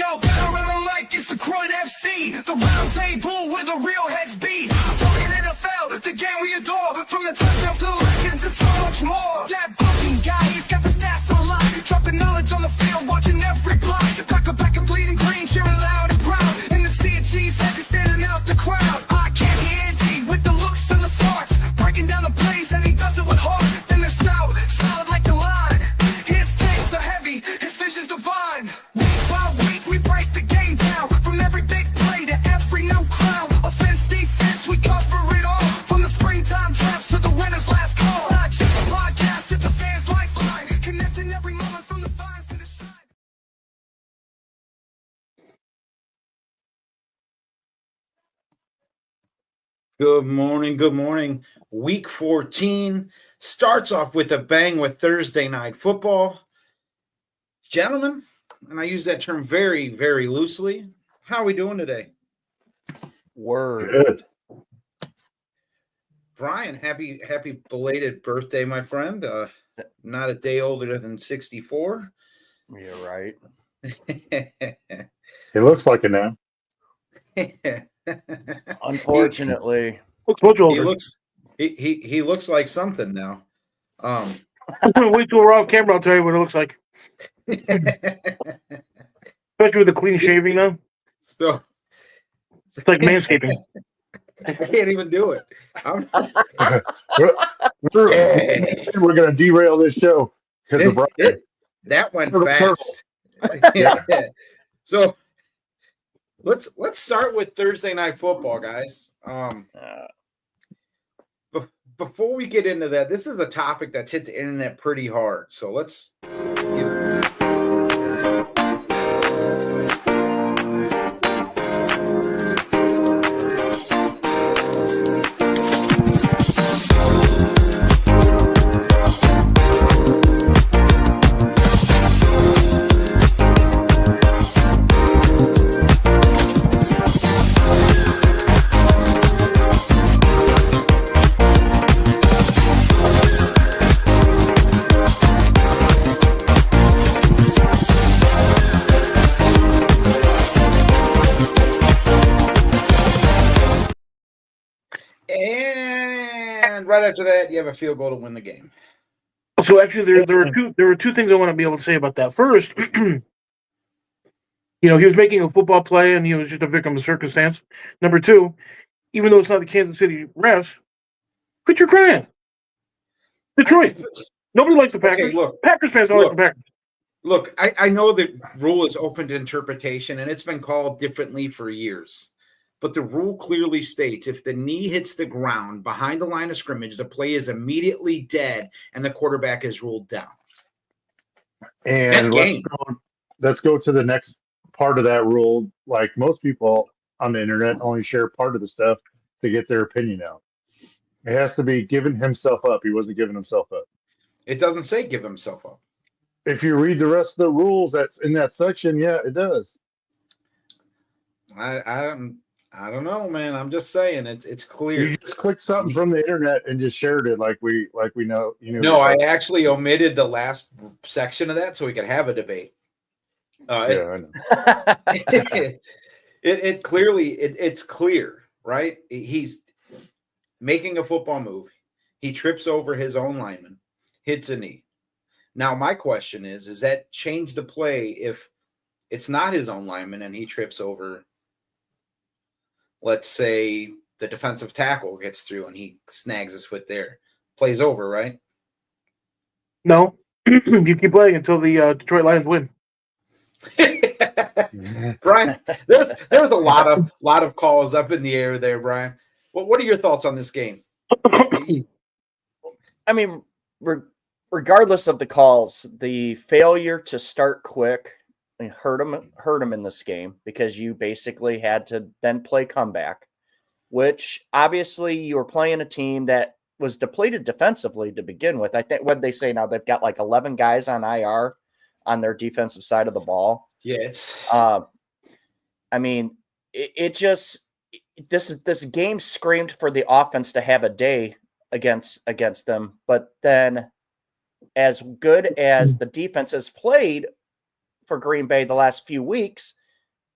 Yo, better in the like it's the Croydon FC, the round table where the real heads be. Talking NFL, the game we adore, but from the touchdowns to the legends, it's so much more. That fucking guy, he's got the stats on lock, dropping knowledge on the field, watching every block. PackerBacker bleeding green, cheering loud and proud. In the sea of cheese, as he's standing out the crowd. I can't hear Andy with the looks and the smarts, breaking down the plays, and he does it with heart. In the south, solid like the line. His takes are heavy, his vision's divine. Week by week, we break the game down. From every big play to every new crown. Offense, defense, we cover it all. From the springtime drafts to the winner's last call. It's not just a podcast, it's a fan's lifeline. Connecting every moment from the vines to the side. Good morning. Good morning. Week 14 starts off with a bang with Thursday night football. Gentlemen, and I use that term very, very loosely, how are we doing today? Word. Good. Brian, happy belated birthday, my friend. Not a day older than 64. You're right. It looks like it now. Unfortunately. Looks much he older. looks like something now. Wait till we're off camera. I'll tell you what it looks like. Especially with the clean shaving now. So It's like manscaping. I can't even do it. We're going to derail this show because of Brian. That went Turtle. fast. Yeah. So let's start with Thursday night football, guys. Before we get into that, this is a topic that's hit the internet pretty hard. So let's. And right after that, you have a field goal to win the game. So actually, there were two things I want to be able to say about that. First, he was making a football play and he was just a victim of circumstance. Number two, even though it's not the Kansas City refs, quit your crying. Detroit. Nobody likes the Packers. Okay, look, Packers fans don't like the Packers. Look, I know the rule is open to interpretation, and it's been called differently for years. But the rule clearly states if the knee hits the ground behind the line of scrimmage, the play is immediately dead, and the quarterback is ruled down. And let's go to the next part of that rule. Like most people on the internet only share part of the stuff to get their opinion out. It has to be giving himself up. He wasn't giving himself up. It doesn't say give himself up. If you read the rest of the rules that's in that section, yeah, it does. I don't know, man. I'm just saying it's clear. You just clicked something from the internet and just shared it like we know. No, I actually omitted the last section of that so we could have a debate. I know. It's clear, right? He's making a football move. He trips over his own lineman, hits a knee. Now, my question is, does that change the play if it's not his own lineman and he trips over, let's say, the defensive tackle gets through and he snags his foot there? Play's over, right? No. You keep playing until the Detroit Lions win. Brian, there's a lot of calls up in the air there, Brian. What are your thoughts on this game? I mean, regardless of the calls, the failure to start quick hurt him in this game because you basically had to then play comeback, which obviously you were playing a team that was depleted defensively to begin with. I think what they say now, they've got like 11 guys on IR on their defensive side of the ball. Yes. I mean, this game screamed for the offense to have a day against them, but then as good as the defense has played for Green Bay the last few weeks,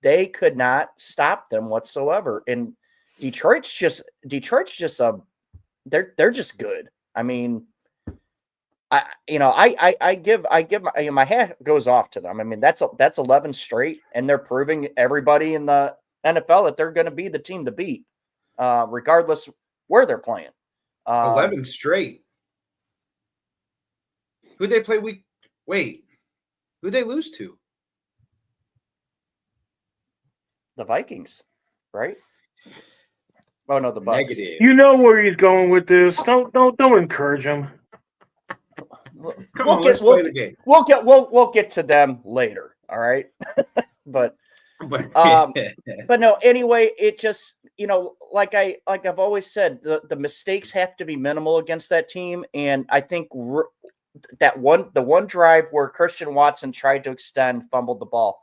they could not stop them whatsoever. And Detroit's just they're just good. I mean, I give my hat goes off to them. I mean, that's 11 straight, and they're proving everybody in the NFL that they're going to be the team to beat, regardless where they're playing. 11 straight. Who'd they play week? Wait, who'd they lose to? The Vikings, right? Oh no, the Bucs. Negative. You know where he's going with this. Don't encourage him. Let's play the game. We'll get to them later. All right, but no. Anyway, it just like I've always said, the mistakes have to be minimal against that team, and I think the one drive where Christian Watson tried to extend, fumbled the ball.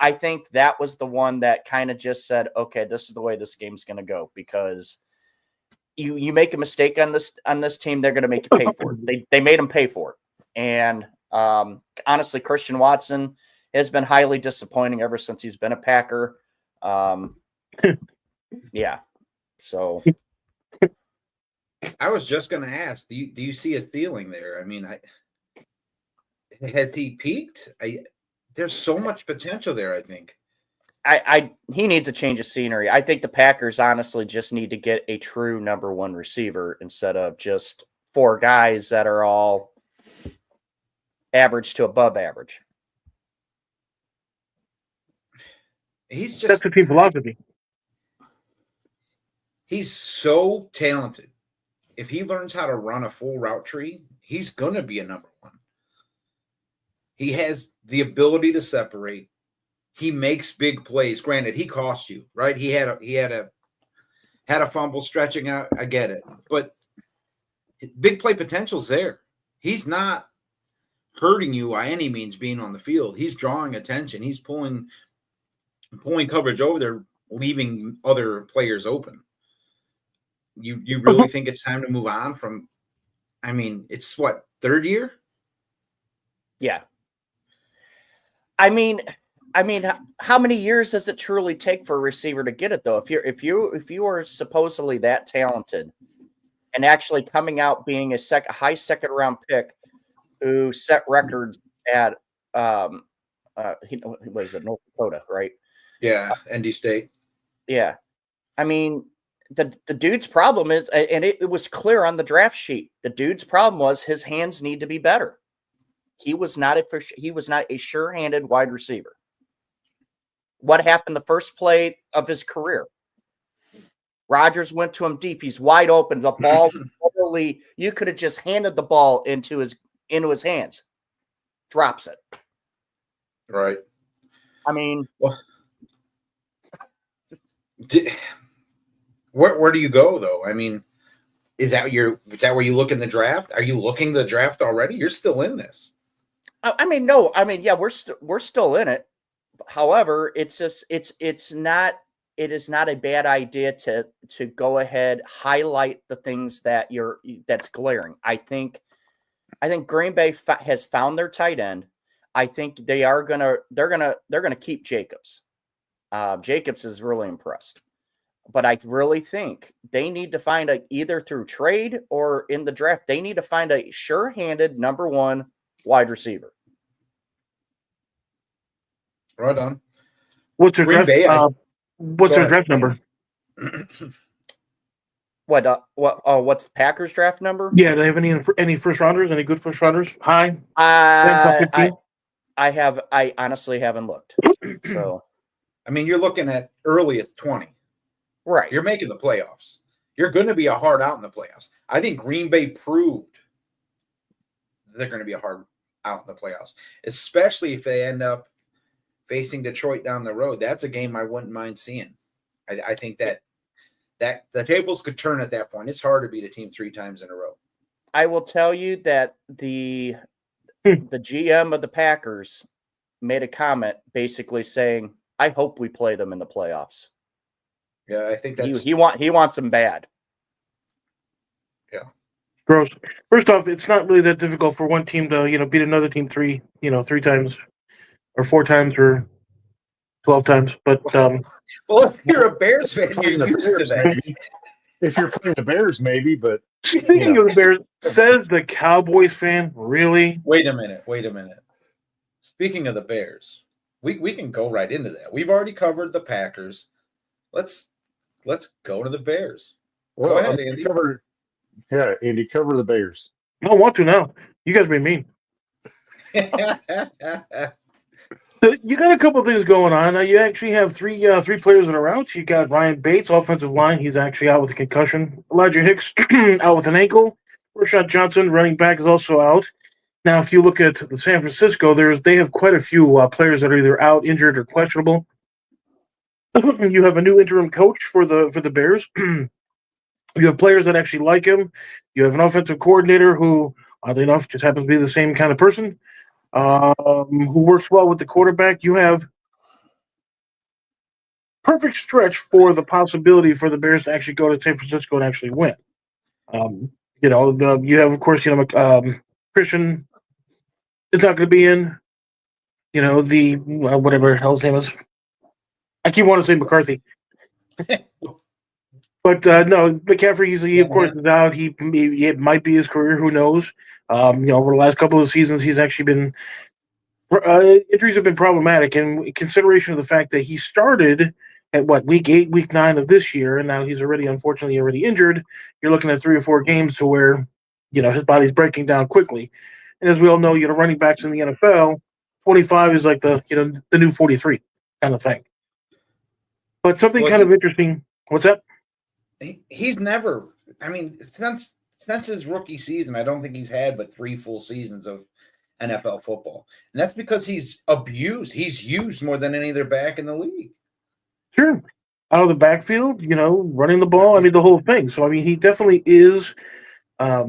I think that was the one that kind of just said, okay, this is the way this game's going to go, because you make a mistake on this team, they're going to make you pay for it. They made them pay for it. And honestly, Christian Watson has been highly disappointing ever since he's been a Packer. Yeah. So I was just going to ask, do you see a ceiling there? I mean, has he peaked? There's so much potential there, I think. He needs a change of scenery. I think the Packers honestly just need to get a true number one receiver instead of just 4 guys that are all average to above average. That's the team philosophy. He's so talented. If he learns how to run a full route tree, he's going to be a number one. He has the ability to separate. He makes big plays. Granted, he cost you, right? He had a fumble stretching out. I get it, but big play potential's there. He's not hurting you by any means being on the field. He's drawing attention. He's pulling coverage over there, leaving other players open. You really think it's time to move on from? I mean, it's what, 3rd year? Yeah. I mean, how many years does it truly take for a receiver to get it, though? If you are supposedly that talented and actually coming out being a high second round pick who set records at what is it, North Dakota, right? Yeah, ND State. Yeah, I mean, the dude's problem is, and it was clear on the draft sheet, the dude's problem was his hands need to be better. He was not a sure-handed wide receiver. What happened the first play of his career? Rodgers went to him deep. He's wide open. The ball literally, you could have just handed the ball into his hands. Drops it. Right. I mean, where do you go though? I mean, is that where you look in the draft? Are you looking the draft already? You're still in this. I mean, no. I mean, yeah, we're still in it. However, it's just it is not a bad idea to go ahead, highlight the things that's glaring. I think Green Bay has found their tight end. I think they're gonna keep Jacobs. Jacobs is really impressed, but I really think they need to find either through trade or in the draft, they need to find a sure-handed number one wide receiver. Right on. What's their draft? What's their draft number? What's the Packers draft number? Yeah, do they have any first rounders? Any good first rounders? High. I honestly haven't looked. So, I mean, you're looking at earliest 20. Right. You're making the playoffs. You're going to be a hard out in the playoffs. I think Green Bay proved they're going to be a hard out in the playoffs, especially if they end up facing Detroit down the road. That's a game I wouldn't mind seeing. I think that the tables could turn at that point. It's hard to beat a team 3 times in a row. I will tell you that the GM of the Packers made a comment basically saying, I hope we play them in the playoffs. Yeah, I think that's... He wants them bad. Yeah. Gross. First off, it's not really that difficult for one team to, beat another team 3 times or 4 times or 12 times. But Well, if you're a Bears fan, you're used to that. Maybe. If you're playing the Bears, maybe, but speaking of the Bears, says the Cowboys fan, really? Wait a minute. Speaking of the Bears, we can go right into that. We've already covered the Packers. Let's go to the Bears. well, Go ahead, Andy. Andy, cover the Bears. I don't want to now. You guys been mean. So you got a couple of things going on. Now you actually have three players that are out. You got Ryan Bates, offensive line. He's actually out with a concussion. Elijah Hicks out with an ankle. Rashad Johnson, running back, is also out. Now, if you look at the San Francisco, they have quite a few players that are either out, injured, or questionable. You have a new interim coach for the Bears. You have players that actually like him. You have an offensive coordinator who, oddly enough, just happens to be the same kind of person. Who works well with the quarterback. You have perfect stretch for the possibility for the Bears to actually go to San Francisco and actually win. You have, of course, Christian is not going to be in. The whatever hell's name is. I keep wanting to say McCarthy. But no, McCaffrey, he of course is out. It might be his career. Who knows? Over the last couple of seasons, he's actually been injuries have been problematic. And in consideration of the fact that he started at week 8, week 9 of this year, and now he's unfortunately already injured. You're looking at 3 or 4 games to where his body's breaking down quickly. And as we all know, running backs in the NFL, 25 is like the new 43 kind of thing. But something kind of interesting. What's that? He's never. I mean, since his rookie season, I don't think he's had but 3 full seasons of NFL football, and that's because he's abused. He's used more than any other back in the league. Sure, out of the backfield, running the ball. I mean, the whole thing. So, I mean, he definitely is, a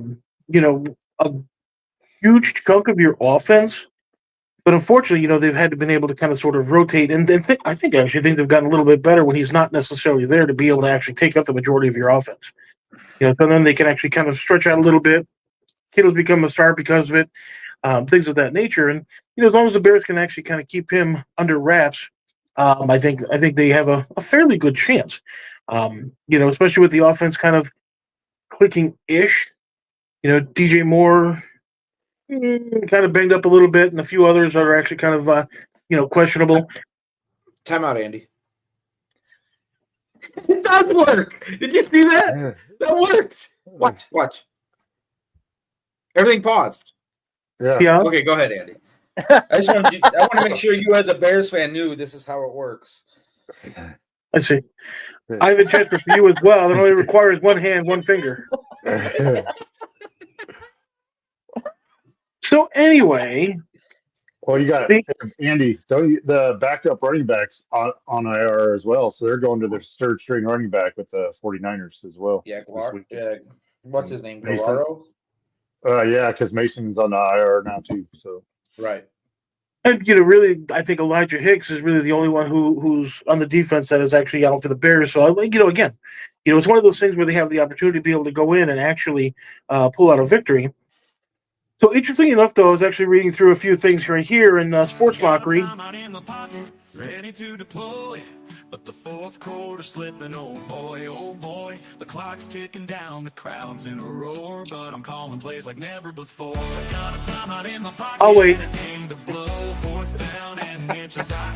huge chunk of your offense. But unfortunately, they've had to been able to kind of sort of rotate, and I think they've gotten a little bit better when he's not necessarily there to be able to actually take up the majority of your offense. So then they can actually kind of stretch out a little bit. Kittle's become a star because of it, things of that nature. And as long as the Bears can actually kind of keep him under wraps, I think they have a fairly good chance. Especially with the offense kind of clicking-ish. DJ Moore. Kind of banged up a little bit, and a few others that are actually kind of, questionable. Time out, Andy. It does work. Did you see that? Yeah. That worked. Watch. Everything paused. Yeah. Okay, go ahead, Andy. I want to make sure you, as a Bears fan, knew this is how it works. I see. I have a gesture for you as well. It only requires one hand, one finger. So anyway, well, you got Andy. The backup running backs on IR as well, so they're going to their third string running back with the 49ers as well. Yeah, what's his name? Mason. Gallardo? Yeah, because Mason's on the IR now too. So right. And really, I think Elijah Hicks is really the only one who's on the defense that is actually out for the Bears. So again, it's one of those things where they have the opportunity to be able to go in and actually pull out a victory. So interesting enough, though, I was actually reading through a few things right here in Sports Mockery. Ready to deploy, but the fourth quarter slipping. Oh boy, the clock's ticking down, the crowd's in a roar, but I'm calling plays like never before. Got a timeout in my pocket. I'll wait.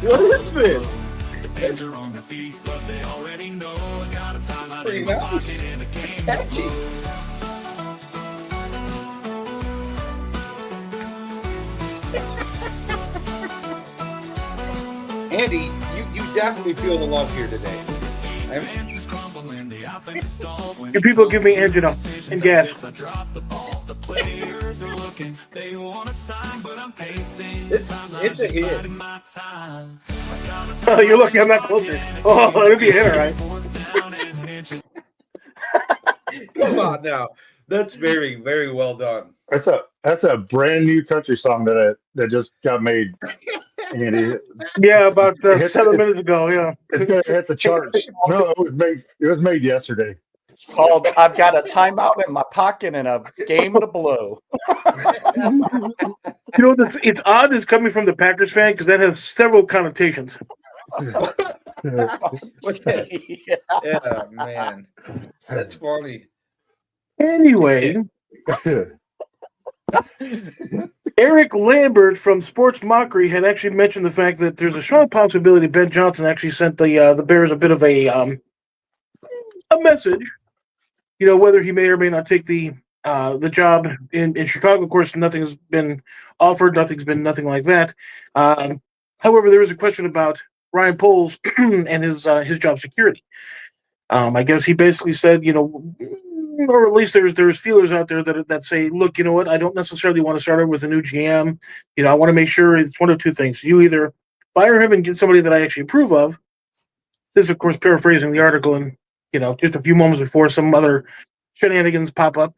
What is this? Defense are on their feet, but they already know. I got a timeout Pretty in my nice. pocket and a game. Catchy. Andy, you definitely feel the love here today. Your people give me engine up and gas. It's a hit. Oh, you're lucky I'm not closer. Oh, it'll be a hit, all right. Come on now. That's very, very well done. That's a brand new country song that just got made. Andy. Yeah, about 7 minutes ago. Yeah, it's gonna hit the charts. No, it was made yesterday. Called "I've Got a Timeout in My Pocket and a Game to Blow." It's odd. It's coming from the Packers fan because that has several connotations. Yeah, man. That's funny. Anyway, Eric Lambert from Sports Mockery had actually mentioned the fact that there's a strong possibility Ben Johnson actually sent the Bears a bit of a message. Whether he may or may not take the job in Chicago. Of course, nothing's been offered. Nothing like that. However, there is a question about Ryan Poles and his job security. I guess he basically said, or at least there's feelers out there that say, look, you know what, I don't necessarily want to start over with a new GM. I want to make sure it's one of two things. You either fire him and get somebody that I actually approve of. This is, of course, paraphrasing the article, and just a few moments before some other shenanigans pop up.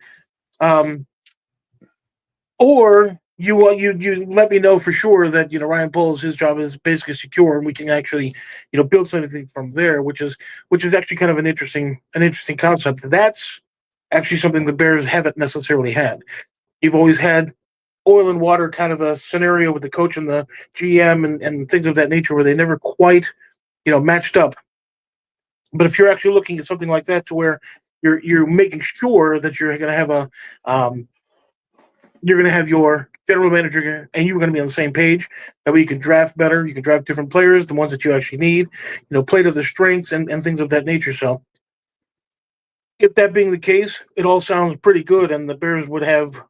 Or you let me know for sure that Ryan Poles, his job is basically secure, and we can actually build something from there, which is actually kind of an interesting concept. That's actually something the Bears haven't necessarily had. You've always had oil and water kind of a scenario with the coach and the GM and things of that nature where they never quite matched up. But if you're actually looking at something like that to where you're making sure that you're going to have your general manager and you're going to be on the same page, that way you can draft better, you can draft different players, the ones that you actually need, play to their strengths and things of that nature. So if that being the case, it all sounds pretty good and the Bears would have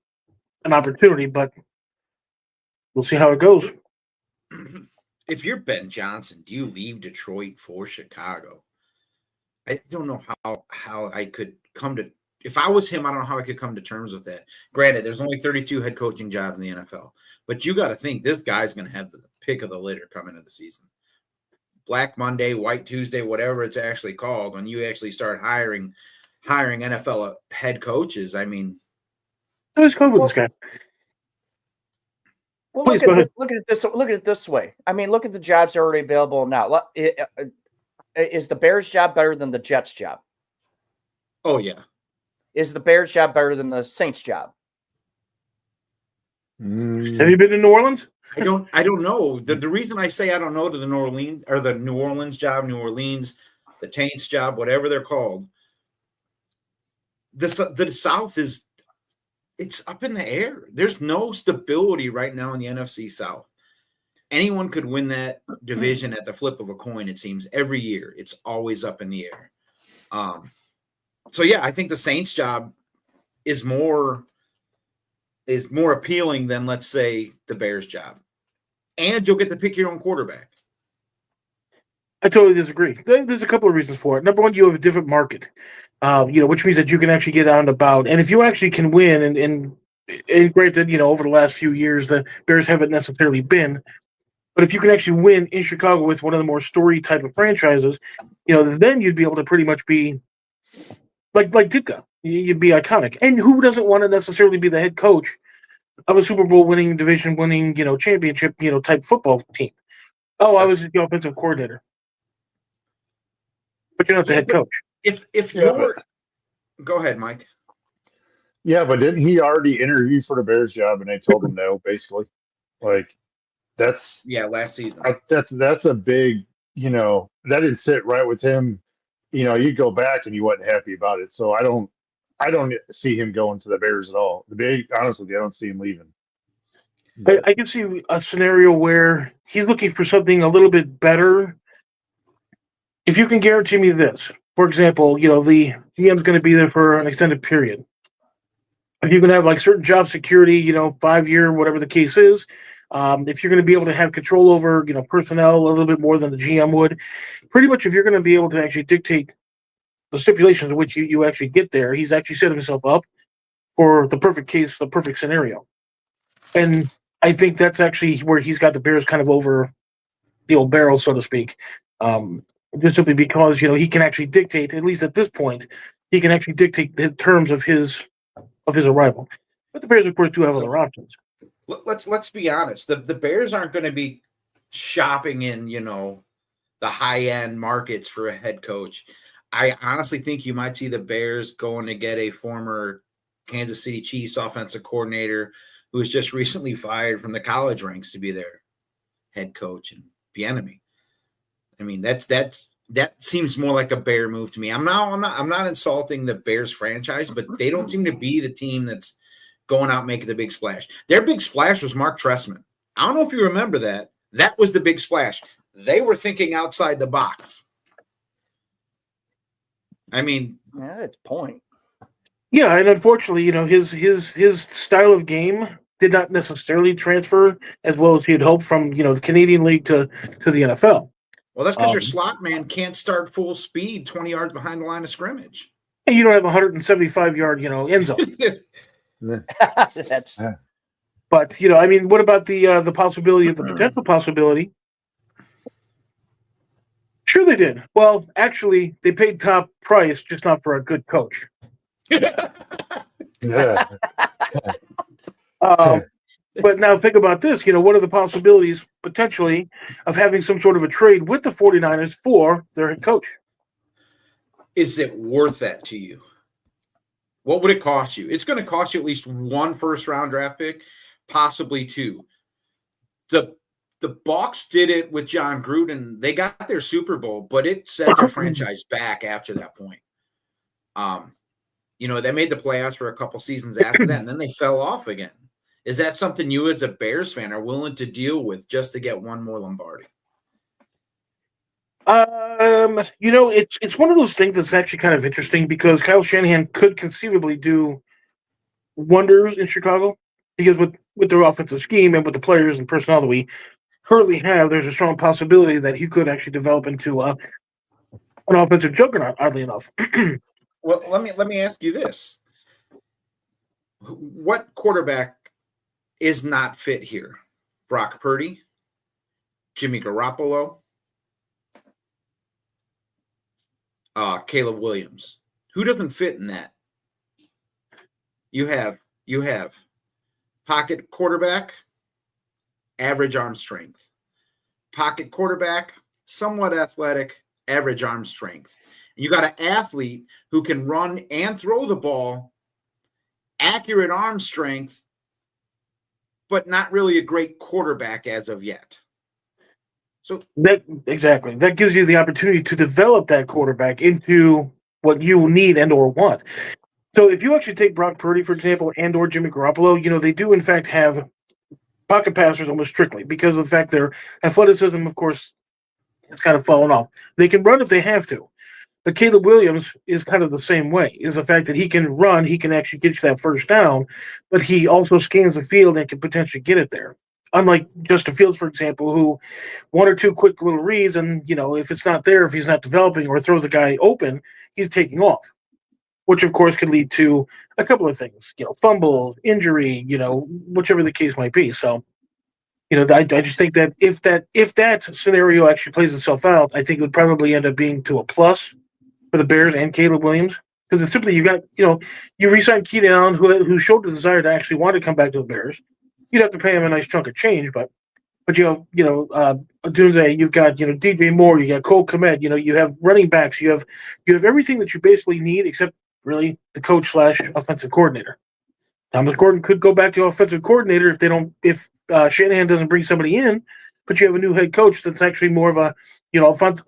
an opportunity, but we'll see how it goes. If you're Ben Johnson, do you leave Detroit for Chicago? I don't know how I could come to – if I was him, I don't know how I could come to terms with that. Granted, there's only 32 head coaching jobs in the NFL. But you got to think this guy's going to have the pick of the litter coming into the season. Black Monday, White Tuesday, whatever it's actually called, when you actually start hiring NFL head coaches, I mean – Who's going with this guy? Well, look at it this way. I mean, look at the jobs that are already available now. Is the Bears job better than the Jets job? Oh, yeah. Is the Bears job better than the Saints job? Have you been to New Orleans? I don't know. The reason I say I don't know to the New Orleans job, the Taints job, whatever they're called, the South it's up in the air. There's no stability right now in the NFC South. Anyone could win that division at the flip of a coin, it seems. Every year, it's always up in the air. So, yeah, I think the Saints job is more appealing than, let's say, the Bears job. And you'll get to pick your own quarterback. I totally disagree. There's a couple of reasons for it. Number one, you have a different market, which means that you can actually get out and about. And if you actually can win, and granted, over the last few years, the Bears haven't necessarily been, but if you can actually win in Chicago with one of the more story type of franchises, then you'd be able to pretty much be like Ditka. You'd be iconic. And who doesn't want to necessarily be the head coach of a Super Bowl winning, division winning, championship, type football team? Oh, I was the offensive coordinator. But you're not the head coach. If you're – go ahead, Mike. Yeah, but didn't he already interview for the Bears job and they told him no, basically? That's last season. That's a big, that didn't sit right with him. You'd go back and you wasn't happy about it. So I don't see him going to the Bears at all. To be honest with you, I don't see him leaving. I can see a scenario where he's looking for something a little bit better. If you can guarantee me this, for example, the GM's going to be there for an extended period. If you can have certain job security, 5-year, whatever the case is, if you're going to be able to have control over, personnel a little bit more than the GM would, pretty much if you're going to be able to actually dictate the stipulations in which you actually get there, he's actually set himself up for the perfect case, the perfect scenario. And I think that's actually where he's got the Bears kind of over the old barrel, so to speak. Just simply because, he can actually dictate, at least at this point, he can actually dictate the terms of his arrival. But the Bears, of course, do have other options. Let's be honest. The Bears aren't going to be shopping in, the high-end markets for a head coach. I honestly think you might see the Bears going to get a former Kansas City Chiefs offensive coordinator who was just recently fired from the college ranks to be their head coach and Bieniemy. I mean, that seems more like a Bear move to me. I'm not insulting the Bears franchise, but they don't seem to be the team that's going out making the big splash. Their big splash was Mark Trestman. I don't know if you remember that. That was the big splash. They were thinking outside the box. I mean, Yeah, that's a point. Yeah, and unfortunately, his style of game did not necessarily transfer as well as he had hoped from the Canadian League to the NFL. Well, that's because your slot man can't start full speed 20 yards behind the line of scrimmage. And you don't have a 175-yard end zone. That's But I mean, what about the possibility of the potential possibility? Sure, they did. Well, actually, they paid top price, just not for a good coach. Yeah. But now think about this. What are the possibilities potentially of having some sort of a trade with the 49ers for their head coach? Is it worth that to you? What would it cost you? It's going to cost you at least 1 first-round draft pick, possibly 2. The Bucs did it with John Gruden. They got their Super Bowl, but it set their franchise back after that point. They made the playoffs for a couple seasons after that, and then they fell off again. Is that something you as a Bears fan are willing to deal with just to get one more Lombardi? It's one of those things that's actually kind of interesting because Kyle Shanahan could conceivably do wonders in Chicago because with their offensive scheme and with the players and personnel that we currently have, there's a strong possibility that he could actually develop into an offensive juggernaut, oddly enough. Well, let me ask you this. What quarterback is not fit here? Brock Purdy, Jimmy Garoppolo, Caleb Williams. Who doesn't fit in that? You have pocket quarterback, average arm strength. Pocket quarterback, somewhat athletic, average arm strength. You got an athlete who can run and throw the ball, accurate arm strength, but not really a great quarterback as of yet. So that gives you the opportunity to develop that quarterback into what you need and or want. So if you actually take Brock Purdy, for example, and or Jimmy Garoppolo, they do in fact have pocket passers almost strictly because of the fact their athleticism, of course, has kind of fallen off. They can run if they have to. But Caleb Williams is kind of the same way, is the fact that he can run, he can actually get you that first down, but he also scans the field and can potentially get it there. Unlike Justin Fields, for example, who 1 or 2 quick little reads, and, if it's not there, if he's not developing or throws the guy open, he's taking off, which, of course, could lead to a couple of things, fumble, injury, whichever the case might be. So, I just think that if that scenario actually plays itself out, I think it would probably end up being to a plus for the Bears and Caleb Williams, because it's simply you re-signed Keenan Allen, who showed the desire to actually want to come back to the Bears. You'd have to pay him a nice chunk of change, but you have Odunze, you've got DJ Moore, you got Cole Kmet, you have running backs, you have everything that you basically need except really the coach / offensive coordinator. Thomas Gordon could go back to offensive coordinator if Shanahan doesn't bring somebody in, but you have a new head coach that's actually more of a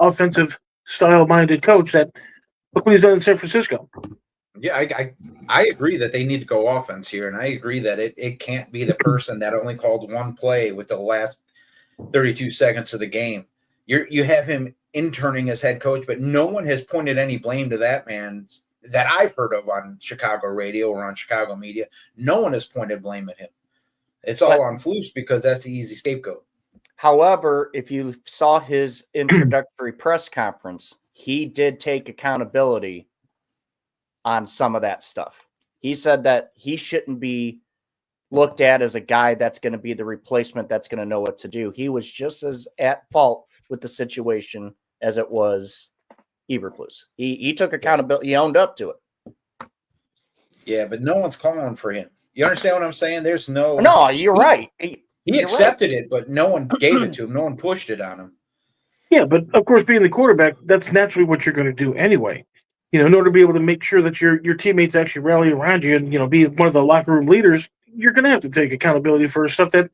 offensive style minded coach that. Look what he's done in San Francisco. Yeah, I agree that they need to go offense here, and I agree that it can't be the person that only called one play with the last 32 seconds of the game. You have him interning as head coach, but no one has pointed any blame to that man that I've heard of on Chicago radio or on Chicago media. No one has pointed blame at him. It's all on Flus because that's the easy scapegoat. However, if you saw his introductory press conference, he did take accountability on some of that stuff. He said that he shouldn't be looked at as a guy that's going to be the replacement that's going to know what to do. He was just as at fault with the situation as it was Eberflus. He took accountability. He owned up to it. Yeah, but no one's calling for him. You understand what I'm saying? There's no. No, you're right. He accepted it, but no one gave it to him. No one pushed it on him. Yeah, but of course, being the quarterback, that's naturally what you're going to do anyway. In order to be able to make sure that your teammates actually rally around you and be one of the locker room leaders, you're going to have to take accountability for stuff that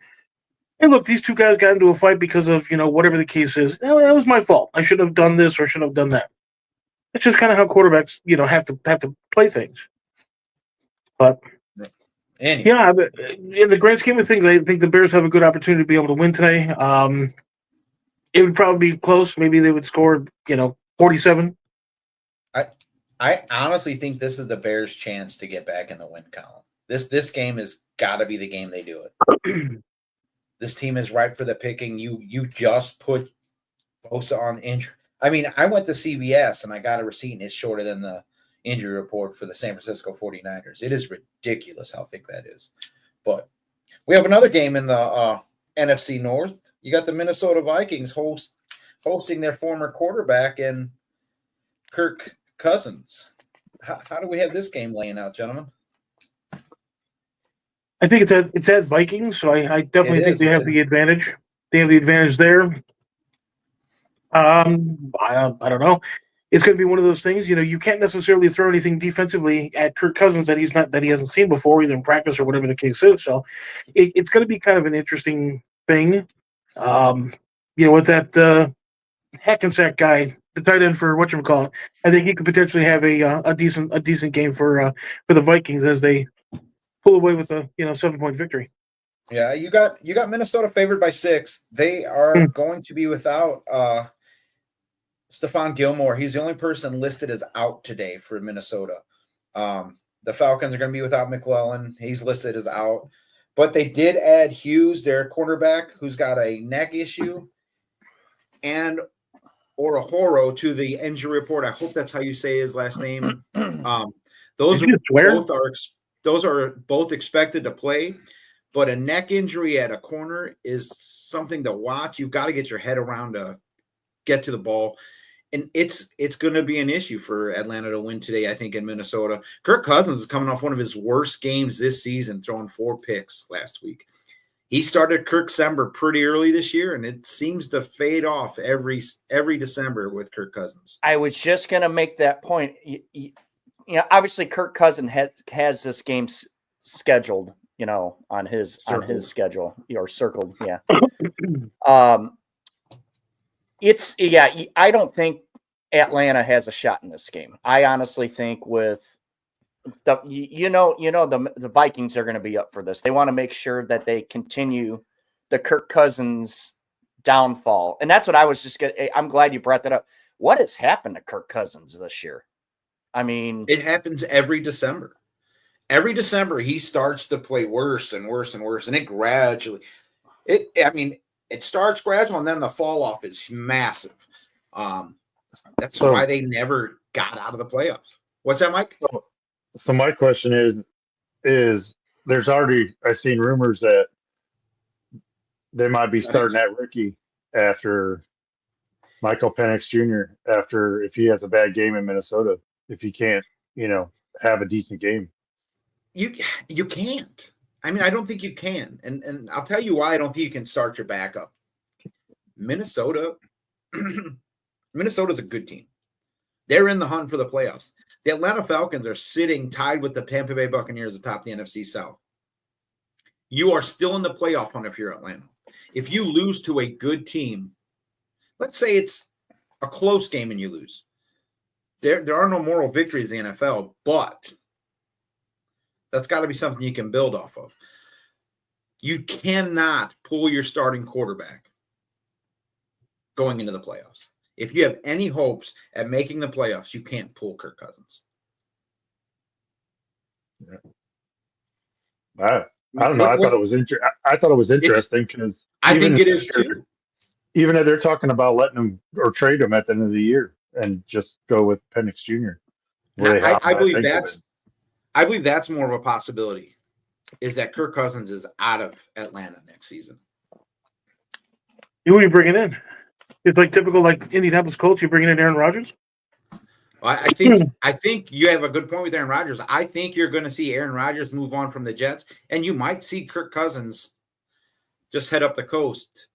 hey, look, these two guys got into a fight because of whatever the case is. Well, that was my fault. I should have done this or should have done that. It's just kind of how quarterbacks have to play things. But Anyway. yeah, in the grand scheme of things, I think the Bears have a good opportunity to be able to win today. It would probably be close. Maybe they would score 47. I honestly think this is the Bears' chance to get back in the win column. This game has got to be the game they do it. This team is ripe for the picking. You just put Bosa on injury. I mean, I went to CVS and I got a receipt and it's shorter than the injury report for the San Francisco 49ers. It is ridiculous how thick that is. But we have another game in the NFC North. You got the Minnesota Vikings hosting their former quarterback and Kirk Cousins. How do we have this game laying out, gentlemen? I think it's at Vikings, so I definitely think they have the advantage. They have the advantage there. I don't know. It's going to be one of those things. You can't necessarily throw anything defensively at Kirk Cousins that he hasn't seen before, either in practice or whatever the case is. So it's going to be kind of an interesting thing. With that Hackensack guy, the tight end for whatchamacallit, I think he could potentially have a decent game for the Vikings as they pull away with a 7-point victory. Yeah, you got Minnesota favored by 6. They are going to be without Stephon Gilmore. He's the only person listed as out today for Minnesota. The Falcons are going to be without McClellan. He's listed as out. But they did add Hughes, their cornerback, who's got a neck issue, and Orahoro to the injury report. I hope that's how you say his last name. Those are both expected to play, but a neck injury at a corner is something to watch. You've got to get your head around to get to the ball. And it's going to be an issue for Atlanta to win today, I think, in Minnesota. Kirk Cousins is coming off one of his worst games this season, throwing 4 picks last week. He started Kirtcember pretty early this year, and it seems to fade off every December with Kirk Cousins. I was just going to make that point. Obviously Kirk Cousins has this game scheduled, on his schedule or circled. Yeah. I don't think Atlanta has a shot in this game. I honestly think with the Vikings are going to be up for this. They want to make sure that they continue the Kirk Cousins downfall. And that's what I was I'm glad you brought that up. What has happened to Kirk Cousins this year? I mean, it happens every December. Every December he starts to play worse and worse and worse. And it gradually, it starts gradual, and then the fall off is massive. That's why they never got out of the playoffs. What's that, Mike? So my question is there's already, I've seen rumors that they might be starting at Ricky after Michael Penix Jr. after if he has a bad game in Minnesota, if he can't, have a decent game. You can't. I mean, I don't think you can. And I'll tell you why I don't think you can start your backup. Minnesota's a good team. They're in the hunt for the playoffs. The Atlanta Falcons are sitting tied with the Tampa Bay Buccaneers atop the NFC South. You are still in the playoff hunt if you're Atlanta. If you lose to a good team, let's say it's a close game and you lose. There are no moral victories in the NFL, but that's got to be something you can build off of. You cannot pull your starting quarterback going into the playoffs. If you have any hopes at making the playoffs, you can't pull Kirk Cousins. Yeah. I don't know. I thought it was interesting because I think it is too. Even if they're talking about letting him or trade him at the end of the year and just go with Penix Jr. I believe that's more of a possibility. Is that Kirk Cousins is out of Atlanta next season? Who are you bringing in? It's like typical, like Indianapolis Colts. You're bringing in Aaron Rodgers. Well, I think you have a good point with Aaron Rodgers. I think you're going to see Aaron Rodgers move on from the Jets, and you might see Kirk Cousins just head up the coast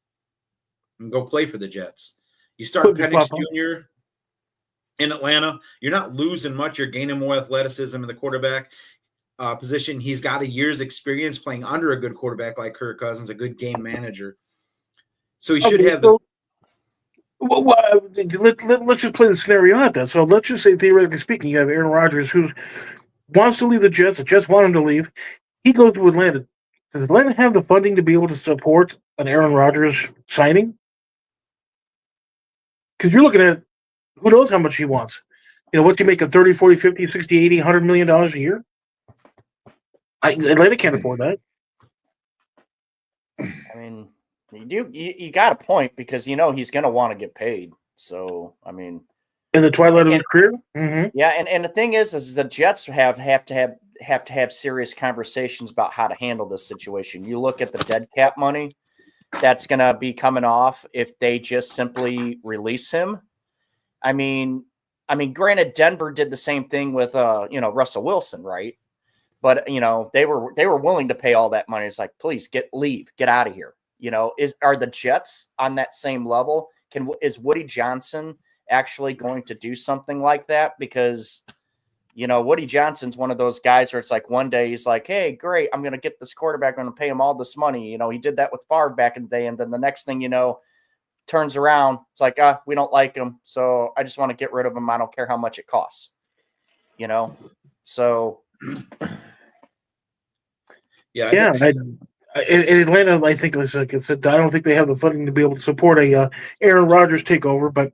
and go play for the Jets. You start Penix Jr. in Atlanta. You're not losing much. You're gaining more athleticism in the quarterback. position. He's got a year's experience playing under a good quarterback like Kirk Cousins, a good game manager. So he should have the. Let's just play the scenario out there. So let's just say, theoretically speaking, you have Aaron Rodgers who wants to leave the Jets. The Jets want him to leave. He goes to Atlanta. Does Atlanta have the funding to be able to support an Aaron Rodgers signing? Because you're looking at who knows how much he wants. What's he making? 30, 40, 50, 60, 80, $100 million a year? Atlanta can't afford that. I mean, you got a point because he's going to want to get paid. So I mean, in the twilight of his career, yeah. And the thing is the Jets have to have serious conversations about how to handle this situation. You look at the dead cap money that's going to be coming off if they just simply release him. I mean, granted, Denver did the same thing with Russell Wilson, right? But they were willing to pay all that money. It's like, please get out of here. Are the Jets on that same level? Is Woody Johnson actually going to do something like that? Because Woody Johnson's one of those guys where it's like one day he's like, hey, great, I'm going to get this quarterback, I'm going to pay him all this money. He did that with Favre back in the day, and then the next thing turns around, it's like, we don't like him, so I just want to get rid of him. I don't care how much it costs. So yeah. In Atlanta, I think, like I said, I don't think they have the funding to be able to support a Aaron Rodgers takeover. But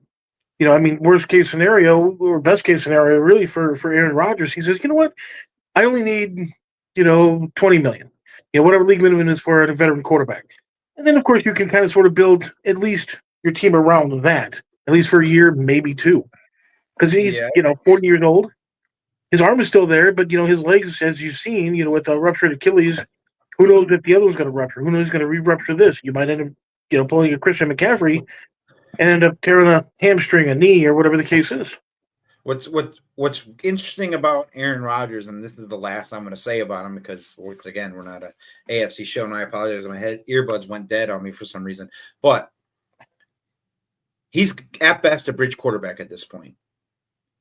worst case scenario or best case scenario, really for Aaron Rodgers, he says, you know what, I only need $20 million, whatever league minimum is for a veteran quarterback. And then, of course, you can kind of sort of build at least your team around that, at least for a year, maybe two. Because he's, 40 years old. His arm is still there, but, his legs, as you've seen, with a ruptured Achilles, who knows if the other one's going to rupture? Who knows who's going to re-rupture this? You might end up, pulling a Christian McCaffrey and end up tearing a hamstring, a knee, or whatever the case is. What's interesting about Aaron Rodgers, and this is the last I'm going to say about him because, once again, we're not an AFC show, and I apologize. My earbuds went dead on me for some reason. But he's at best a bridge quarterback at this point.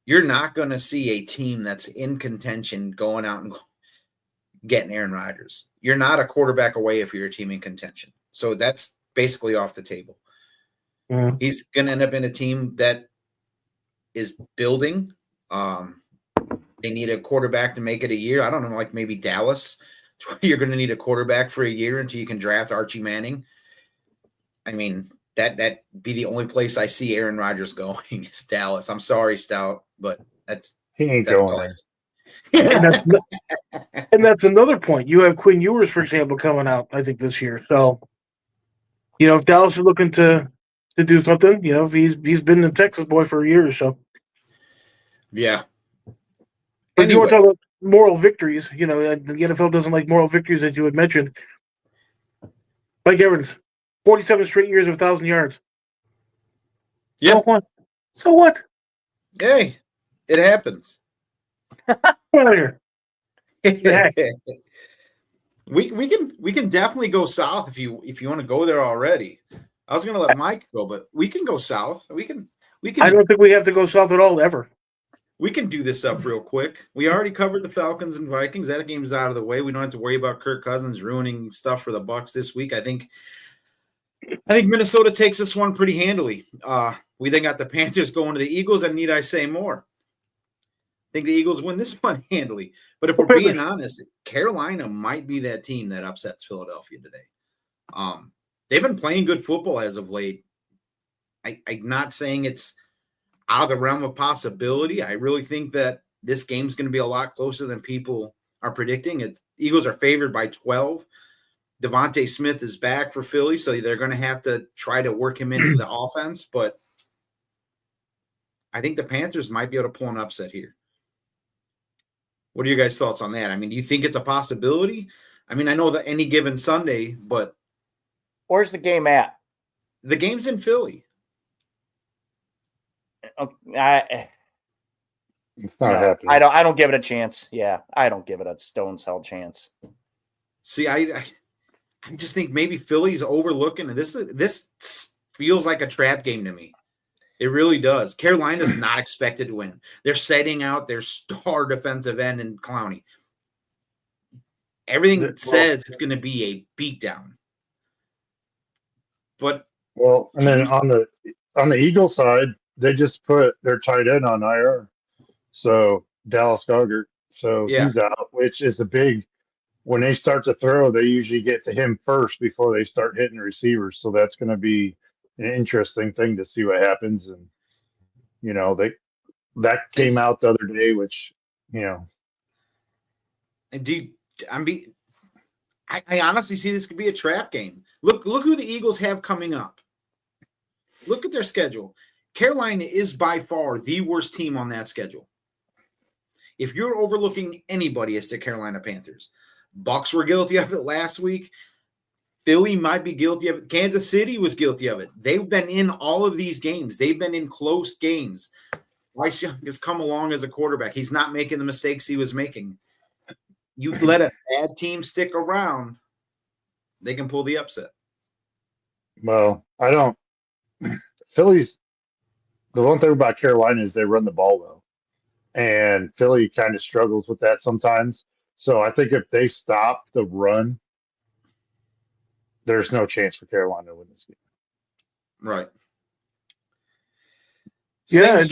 You're not going to see a team that's in contention going out and getting Aaron Rodgers. You're not a quarterback away if you're a team in contention. So that's basically off the table. Mm. He's going to end up in a team that is building. They need a quarterback to make it a year. I don't know, like maybe Dallas. You're going to need a quarterback for a year until you can draft Archie Manning. I mean, that be the only place I see Aaron Rodgers going is Dallas. I'm sorry, Stout, but he ain't going there. And that's another point. You have Quinn Ewers, for example, coming out, I think, this year. So, if Dallas is looking to do something, if he's been the Texas boy for years. So, yeah. But anyway, you want to talk about moral victories? The NFL doesn't like moral victories, as you had mentioned. Mike Evans, 47 straight years of 1,000 yards. Yeah. So what? Hey, it happens. Get out of here. We can definitely go south if you want to go there already. I was gonna let Mike go, but we can go south. We can. I don't think we have to go south at all ever. We can do this up real quick. We already covered the Falcons and Vikings. That game's out of the way. We don't have to worry about Kirk Cousins ruining stuff for the Bucs this week. I think Minnesota takes this one pretty handily. We then got the Panthers going to the Eagles, and need I say more? I think the Eagles win this one handily. But if we're being honest, Carolina might be that team that upsets Philadelphia today. They've been playing good football as of late. I'm not saying it's out of the realm of possibility. I really think that this game's going to be a lot closer than people are predicting. Eagles are favored by 12. Devontae Smith is back for Philly, so they're going to have to try to work him into the offense. But I think the Panthers might be able to pull an upset here. What are your guys' thoughts on that? I mean, do you think it's a possibility? I mean, I know that any given Sunday, but where's the game at? The game's in Philly. It's not happening. I don't give it a chance. Yeah, I don't give it a stone's hell chance. See, I just think maybe Philly's overlooking this. This feels like a trap game to me. It really does. Carolina's not expected to win. They're setting out their star defensive end in Clowney. Everything says it's going to be a beatdown. But and then on the Eagles side, they just put their tight end on IR. So Dallas Goddard. So he's out, which is a big. When they start to throw, they usually get to him first before they start hitting receivers. So that's going to be an interesting thing to see what happens. And that came out the other day, which And I honestly see this could be a trap game. Look who the Eagles have coming up. Look at their schedule. Carolina is by far the worst team on that schedule. If you're overlooking anybody, it's the Carolina Panthers. Bucs were guilty of it last week. Philly might be guilty of it. Kansas City was guilty of it. They've been in all of these games. They've been in close games. Bryce Young has come along as a quarterback. He's not making the mistakes he was making. You let a bad team stick around, they can pull the upset. Well, I don't. Philly's the one thing about Carolina is they run the ball well, and Philly kind of struggles with that sometimes. So I think if they stop the run, there's no chance for Carolina to win this game. Right. Yeah.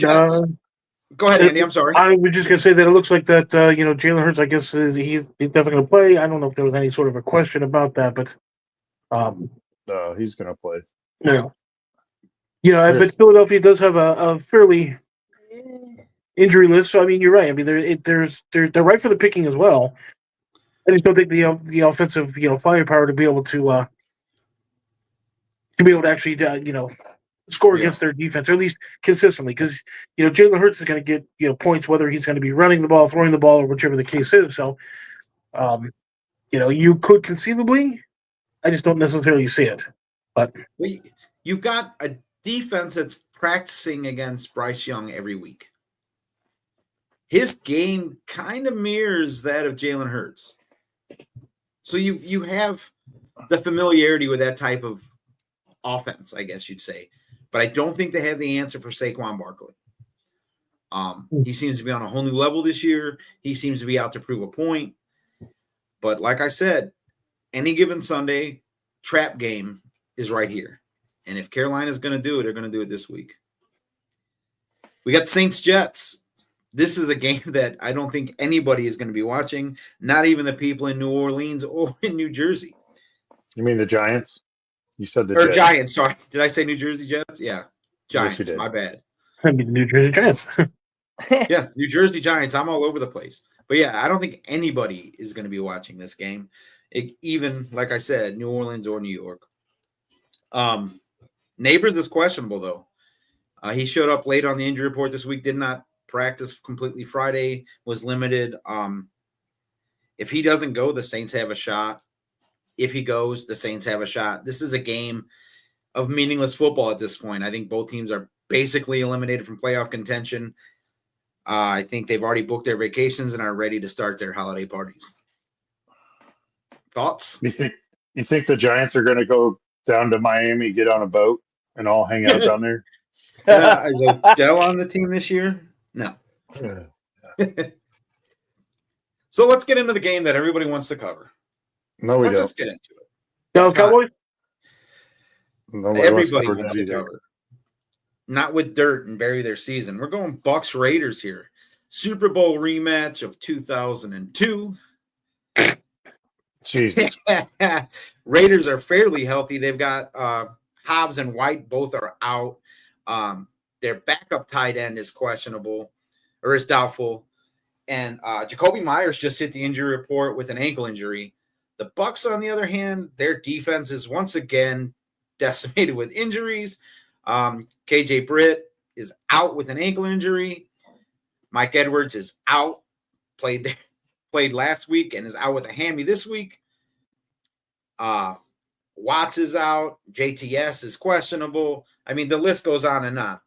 Go ahead, Andy. I'm sorry. I was just going to say that it looks like that, Jalen Hurts, I guess, he's definitely going to play. I don't know if there was any sort of a question about that, but he's going to play. But Philadelphia does have a fairly injury list. So, I mean, you're right. I mean, they're right for the picking as well. I just don't think the offensive, firepower to be able to actually, score against their defense, or at least consistently, because Jalen Hurts is going to get points whether he's going to be running the ball, throwing the ball, or whichever the case is. So, you could conceivably. I just don't necessarily see it. But you've got a defense that's practicing against Bryce Young every week. His game kind of mirrors that of Jalen Hurts. So you have the familiarity with that type of offense, I guess you'd say. But I don't think they have the answer for Saquon Barkley. He seems to be on a whole new level this year. He seems to be out to prove a point. But like I said, any given Sunday, trap game is right here. And if Carolina's going to do it, they're going to do it this week. We got Saints-Jets. This is a game that I don't think anybody is going to be watching, not even the people in New Orleans or in New Jersey. You mean the Giants? You said the Jets. Giants, sorry. Did I say New Jersey Jets? Yeah. Giants, yes, my bad. I mean, New Jersey Giants. Yeah, New Jersey Giants. I'm all over the place. But, yeah, I don't think anybody is going to be watching this game, even, like I said, New Orleans or New York. Neighbors is questionable, though. He showed up late on the injury report this week, did not practice completely Friday, was limited. If he doesn't go, the Saints have a shot. If he goes, the Saints have a shot. This is a game of meaningless football at this point. I think both teams are basically eliminated from playoff contention. I think they've already booked their vacations and are ready to start their holiday parties. Thoughts? You think the Giants are going to go down to Miami, get on a boat, and all hang out down there? Is Odell on the team this year? No. So let's get into the game that everybody wants to cover. No, let's just get into it. Dallas Cowboys? Everybody wants to cover. Not with dirt and bury their season. We're going Bucs Raiders here. Super Bowl rematch of 2002. Jesus. Raiders are fairly healthy. They've got Hobbs and White. Both are out. Their backup tight end is questionable or is doubtful. And Jacoby Myers just hit the injury report with an ankle injury. The Bucs, on the other hand, their defense is once again decimated with injuries. KJ Britt is out with an ankle injury. Mike Edwards is out. Played last week and is out with a hammy this week. Watts is out. JTS is questionable. I mean, the list goes on and on.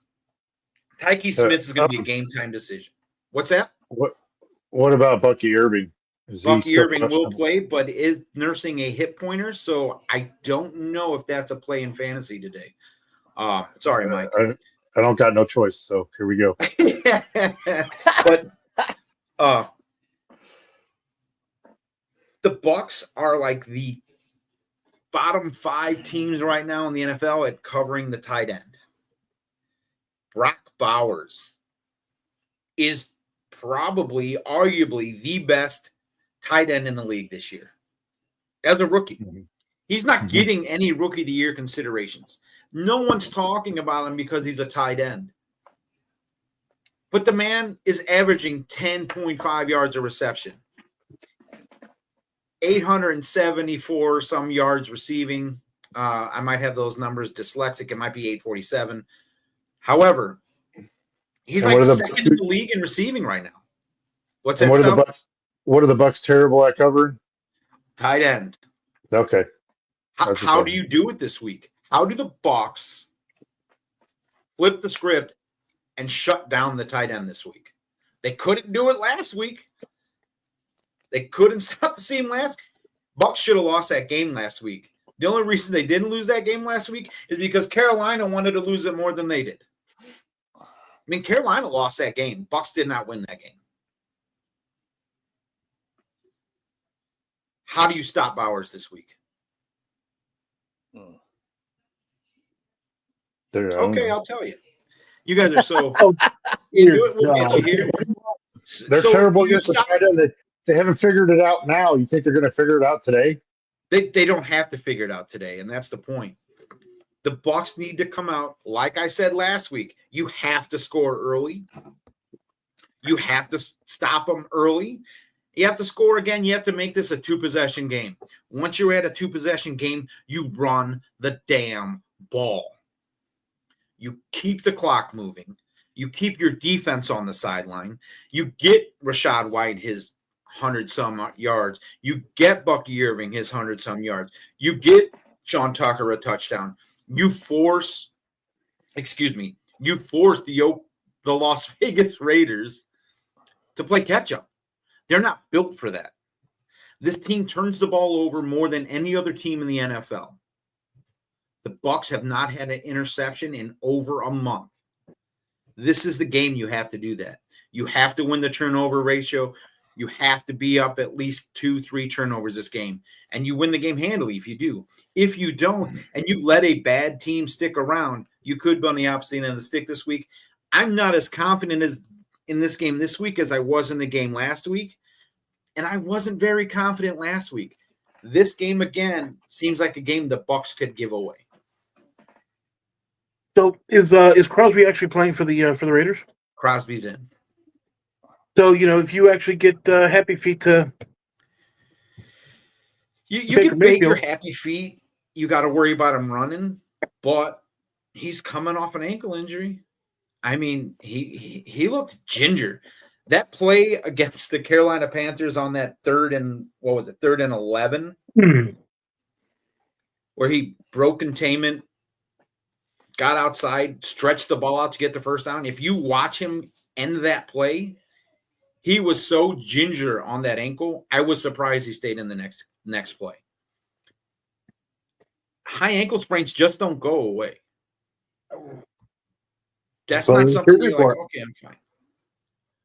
Tyke Smith is going to be a game-time decision. What's that? What about Bucky Irving? Bucky Irving will play, but is nursing a hip pointer, so I don't know if that's a play in fantasy today. Sorry, Mike. I don't got no choice, so here we go. But The Bucs are like the bottom 5 teams right now in the NFL at covering the tight end. Brock Bowers is probably, arguably, the best tight end in the league this year as a rookie. Mm-hmm. He's not getting any rookie of the year considerations. No one's talking about him because he's a tight end. But the man is averaging 10.5 yards a reception, 874 some yards receiving. I might have those numbers dyslexic. It might be 847. However, he's like second in the league in receiving right now. What's that? What are the Bucs terrible at covering? Tight end. Okay. How do you do it this week? How do the Bucs flip the script and shut down the tight end this week? They couldn't do it last week. They couldn't stop the seam last. Bucs should have lost that game last week. The only reason they didn't lose that game last week is because Carolina wanted to lose it more than they did. I mean, Carolina lost that game. Bucs did not win that game. How do you stop Bowers this week? Okay, I'll tell you. You guys are so we'll get you here. They're terrible against the tight end. They haven't figured it out now. You think they're going to figure it out today? They don't have to figure it out today, and that's the point. The Bucs need to come out, like I said last week. You have to score early. You have to stop them early. You have to score again. You have to make this a 2-possession game. Once you're at a 2-possession game, you run the damn ball. You keep the clock moving. You keep your defense on the sideline. You get Rashad White his 100-some yards. You get Bucky Irving his 100-some yards. You get Sean Tucker a touchdown. You force the Las Vegas Raiders to play catch-up. They're not built for that. This team turns the ball over more than any other team in the NFL. The Bucs have not had an interception in over a month. This is the game you have to do that. You have to win the turnover ratio. You have to be up at least 2-3 turnovers this game. And you win the game handily if you do. If you don't, and you let a bad team stick around, you could be on the opposite end of the stick this week. I'm not as confident as in this game this week as I was in the game last week. And I wasn't very confident last week. This game, again, seems like a game the Bucs could give away. So is Crosby actually playing for the Raiders? Crosby's in. So, if you actually get Happy Feet to you can Baker Happy Feet, you got to worry about him running, but he's coming off an ankle injury. I mean, he looked ginger. That play against the Carolina Panthers on that third and 11, where he broke containment, got outside, stretched the ball out to get the first down. If you watch him end that play, he was so ginger on that ankle. I was surprised he stayed in the next play. High ankle sprains just don't go away. That's not something you're like, okay, I'm fine.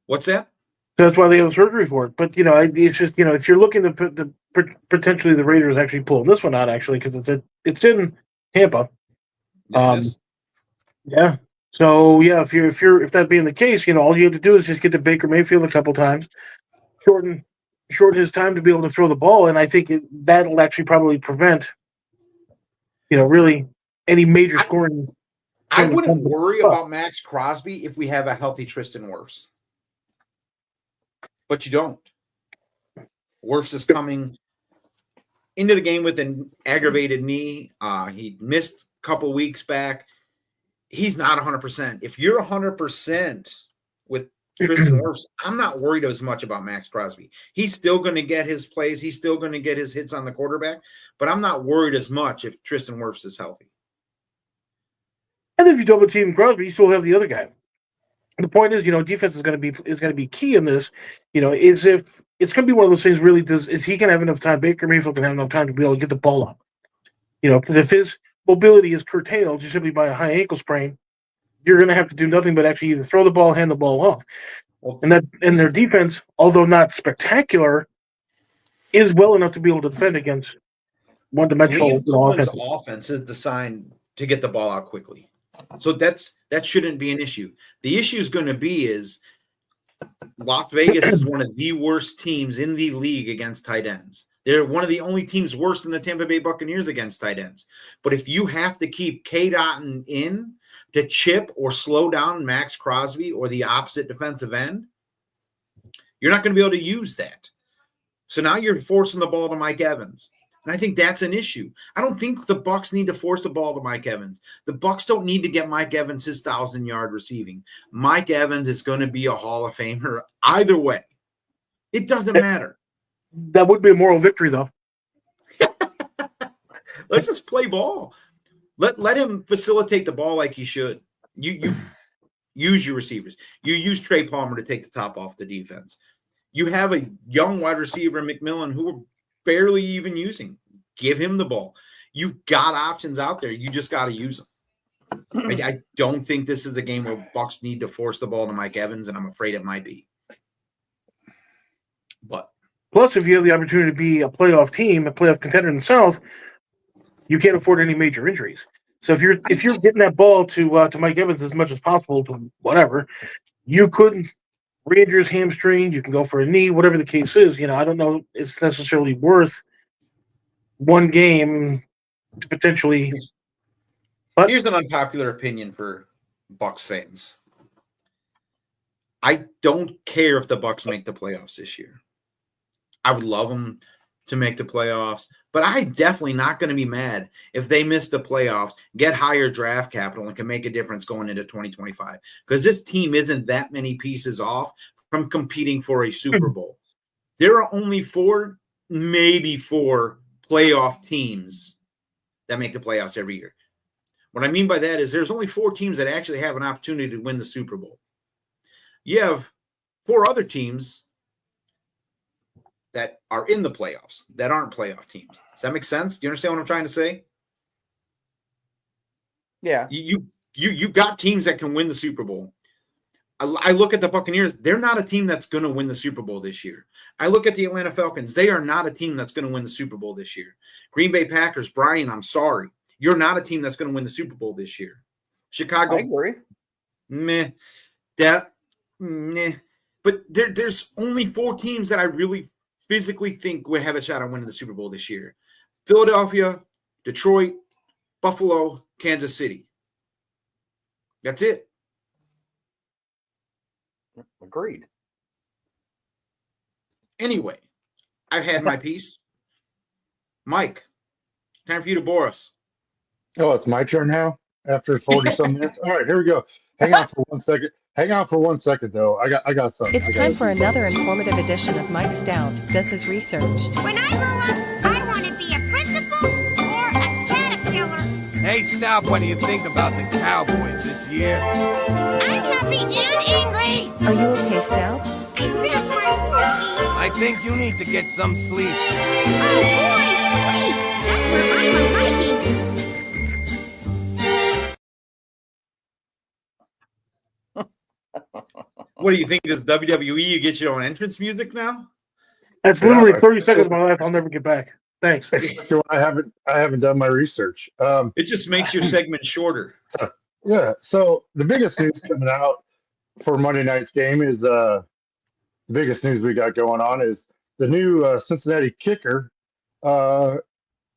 What's that? That's why they have surgery for it. But, it's just, if you're looking to put potentially the Raiders actually pulling this one out, actually, because it's in Tampa. Yeah. So if that being the case, all you have to do is just get to Baker Mayfield a couple times, shorten his time to be able to throw the ball, and I think that'll actually probably prevent, really any major scoring. I wouldn't worry about Max Crosby if we have a healthy Tristan Wirfs, but you don't. Wirfs is coming into the game with an aggravated knee. He missed a couple weeks back. He's not 100%. If you're 100% with Tristan Wirfs, I'm not worried as much about Max Crosby. He's still going to get his plays. He's still going to get his hits on the quarterback, but I'm not worried as much if Tristan Wirfs is healthy. And if you double team Crosby, you still have the other guy. The point is, defense is going to be key in this. Is if it's going to be one of those things. Really, is he can have enough time? Baker Mayfield can have enough time to be able to get the ball up. Because if his mobility is curtailed just simply by a high ankle sprain, you're going to have to do nothing but actually either throw the ball, hand the ball off. And their defense, although not spectacular, is well enough to be able to defend against one-dimensional Cleveland's offense. offense is designed to get the ball out quickly. So that shouldn't be an issue. The issue is going to be is Las Vegas is one of the worst teams in the league against tight ends. They're one of the only teams worse than the Tampa Bay Buccaneers against tight ends. But if you have to keep K-Dot in to chip or slow down Max Crosby or the opposite defensive end, you're not going to be able to use that. So now you're forcing the ball to Mike Evans. And I think that's an issue. I don't think the Bucs need to force the ball to Mike Evans. The Bucs don't need to get Mike Evans his 1,000-yard receiving. Mike Evans is going to be a Hall of Famer either way. It doesn't matter. That would be a moral victory, though. Let's just play ball. Let him facilitate the ball like he should. You use your receivers. You use Trey Palmer to take the top off the defense. You have a young wide receiver, McMillan, who we're barely even using. Give him the ball. You've got options out there. You just got to use them. I don't think this is a game where Bucs need to force the ball to Mike Evans, and I'm afraid it might be. But plus, if you have the opportunity to be a playoff team, a playoff contender in the South, you can't afford any major injuries. So if you're getting that ball to Mike Evans as much as possible, to whatever, you could re-injure his hamstring. You can go for a knee, whatever the case is. I don't know if it's necessarily worth one game to potentially. But here's an unpopular opinion for Bucs fans. I don't care if the Bucs make the playoffs this year. I would love them to make the playoffs, but I'm definitely not going to be mad if they miss the playoffs, get higher draft capital, and can make a difference going into 2025. Because this team isn't that many pieces off from competing for a Super Bowl. There are only maybe four playoff teams that make the playoffs every year. What I mean by that is there's only 4 teams that actually have an opportunity to win the Super Bowl. You have 4 other teams that are in the playoffs that aren't playoff teams. Does that make sense? Do you understand what I'm trying to say? Yeah. You got teams that can win the Super Bowl. I look at the Buccaneers. They're not a team that's going to win the Super Bowl this year. I look at the Atlanta Falcons. They are not a team that's going to win the Super Bowl this year. Green Bay Packers, Brian, I'm sorry. You're not a team that's going to win the Super Bowl this year. Chicago. I agree. Meh. Meh. But there's only 4 teams that I really physically think would have a shot at winning the Super Bowl this year. Philadelphia, Detroit, Buffalo, Kansas City. That's it. Agreed. Anyway, I've had my piece. Mike, time for you to bore us. Oh, it's my turn now after 40-some minutes. All right, here we go. Hang on for 1 second. Hang on for 1 second, though. I got something. It's time for another informative edition of Mike Stout Does His Research. When I grow up, I want to be a principal or a caterpillar. Hey, Stout, what do you think about the Cowboys this year? I'm happy and angry. Are you okay, Stout? I miss my puppy. I think you need to get some sleep. Oh, boy, sleep. That's what I'm liking. What do you think? Does WWE you get your own entrance music now? that's literally 30 seconds of my life I'll never get back. Thanks. I haven't done my research. It just makes your segment shorter. Yeah. So the biggest news coming out for Monday night's game is the biggest news we got going on is the new Cincinnati kicker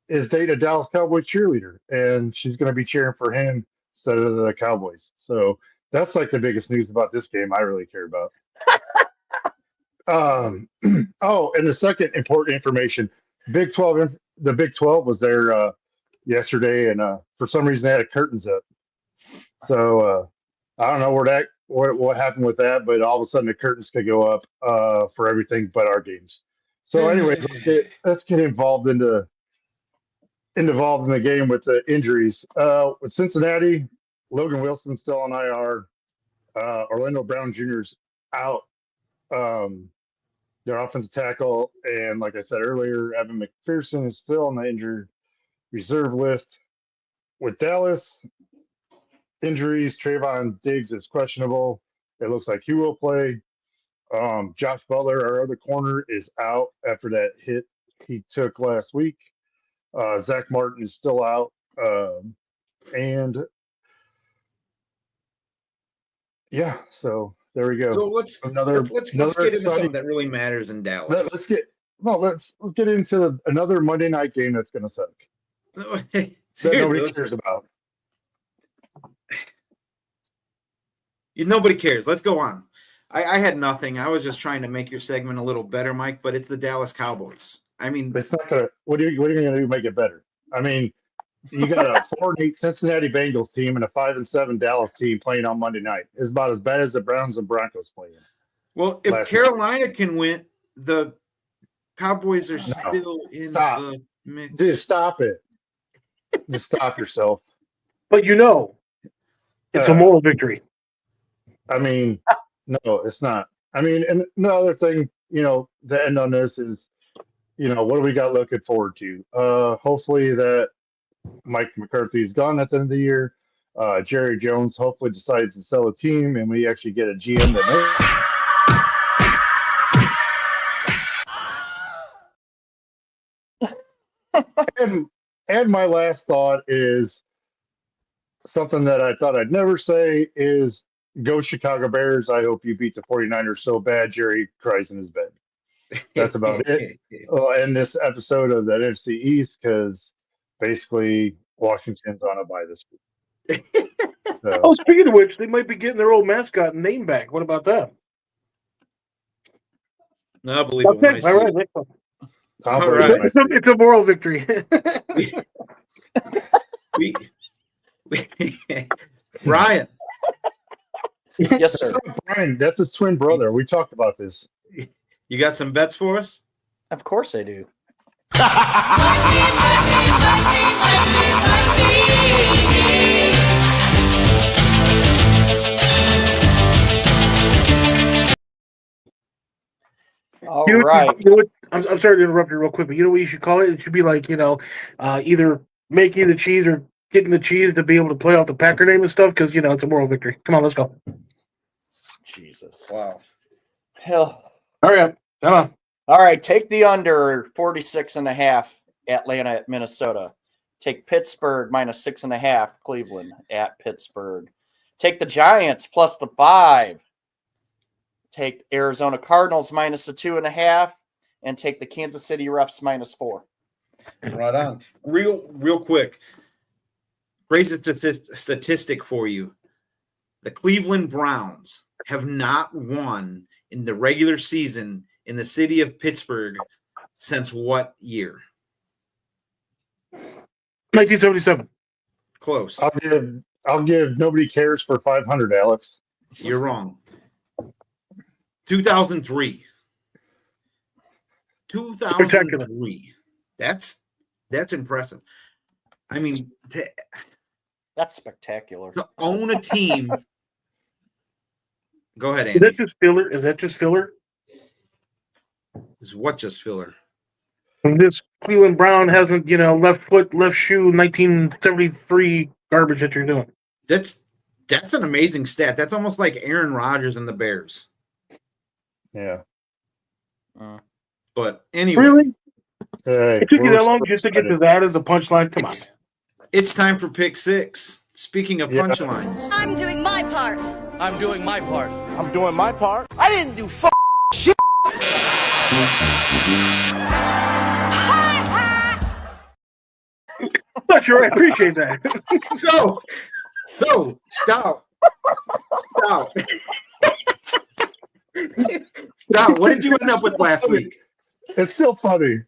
is dating a Dallas Cowboy cheerleader, and she's going to be cheering for him instead of the Cowboys. So that's like the biggest news about this game I really care about. Oh, and the second important information, the Big 12 was there yesterday, and for some reason they had curtains up. So I don't know what happened with that, but all of a sudden the curtains could go up for everything but our games. So anyways, let's get involved in the game with the injuries. With Cincinnati, Logan Wilson's still on IR. Orlando Brown Jr.'s out. Their offensive tackle, and like I said earlier, Evan McPherson is still on the injured reserve list. With Dallas, injuries, Trayvon Diggs is questionable. It looks like he will play. Josh Butler, our other corner, is out after that hit he took last week. Zach Martin is still out. And yeah, so there we go. So let's get into something that really matters in Dallas. Let's get into another Monday night game that's going to suck. That nobody cares about. Nobody cares. Let's go on. I had nothing. I was just trying to make your segment a little better, Mike. But it's the Dallas Cowboys. I mean, it's not gonna. What are you going to do to make it better? I mean, you got a 4-8 Cincinnati Bengals team and a 5-7 Dallas team playing on Monday night. It's about as bad as the Browns and Broncos playing. Well, if Carolina can win, the Cowboys are still in the mix. Just stop it. Just stop yourself. But it's a moral victory. I mean, no, it's not. I mean, and another thing, the end on this is, what do we got looking forward to? Hopefully that Mike McCarthy is gone at the end of the year. Jerry Jones hopefully decides to sell a team, and we actually get a GM that knows. And my last thought is something that I thought I'd never say is go Chicago Bears. I hope you beat the 49ers so bad Jerry cries in his bed. That's about it. In this episode of the NFC East, because basically Washington's on a bye this week. So. Speaking of which, they might be getting their old mascot and name back. What about that? No, I believe it when I see it. All right. It's a moral victory. Brian. Yes, sir. Brian, that's his twin brother. We talked about this. You got some bets for us? Of course I do. All right. I'm sorry to interrupt you real quick, but you know what you should call it? It should be like, either making the cheese or getting the cheese to be able to play off the Packer name and stuff, because, it's a moral victory. Come on, let's go. Jesus. Wow. Hell. All right. Come on. All right. Take the under 46.5 Atlanta at Minnesota. Take Pittsburgh -6.5 Cleveland at Pittsburgh. Take the Giants plus the 5. Take Arizona Cardinals -2.5, and take the Kansas City Refs -4. Right on. Real quick. Great statistic for you. The Cleveland Browns have not won in the regular season in the city of Pittsburgh since what year? 1977. Close. I'll give nobody cares for 500, Alex. You're wrong. 2003. 2003. That's impressive. I mean, that's spectacular. To own a team. Go ahead, Andy. Is that just filler? Is what just filler? This Cleveland Brown hasn't, left foot, left shoe, 1973 garbage that you're doing. That's an amazing stat. That's almost like Aaron Rodgers and the Bears. Yeah. But anyway. Really? Hey, it took you that long just to get to that as a punchline? Come on. It's time for Pick 6. Speaking of punchlines. I'm doing my part. I'm doing my part. I'm doing my part. I didn't do shit. Not sure I appreciate that. So stop. Stop. What did you end up with last week? It's still funny.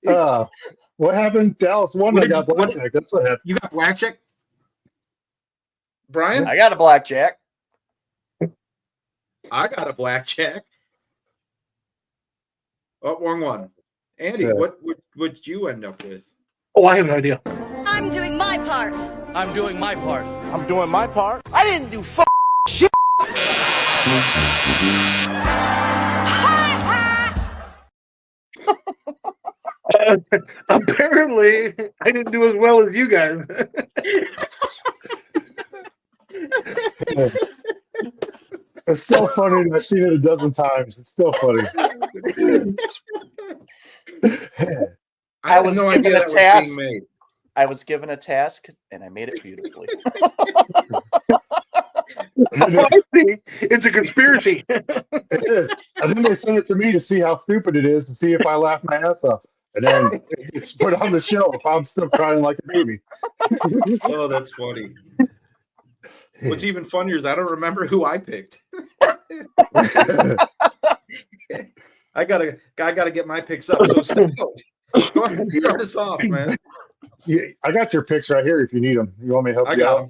What happened? Dallas won. I got blackjack. That's what happened. You got blackjack? Brian? I got a blackjack. I got a blackjack. Oh, wrong one. Andy, what would you end up with? Oh, I have no idea. I'm doing my part. I'm doing my part. I'm doing my part. I didn't do shit. Apparently, I didn't do as well as you guys. It's still funny. I've seen it a dozen times. It's still funny. I had no idea that was being made. I was given a task, and I made it beautifully. It's a conspiracy. It is. And then they send it to me to see how stupid it is, to see if I laugh my ass off. And then it's put on the show if I'm still crying like a baby. Oh, that's funny. What's even funnier is I don't remember who I picked. I gotta get my picks up. So go ahead and start us off, man. Yeah, I got your picks right here if you need them. You want me to help you out?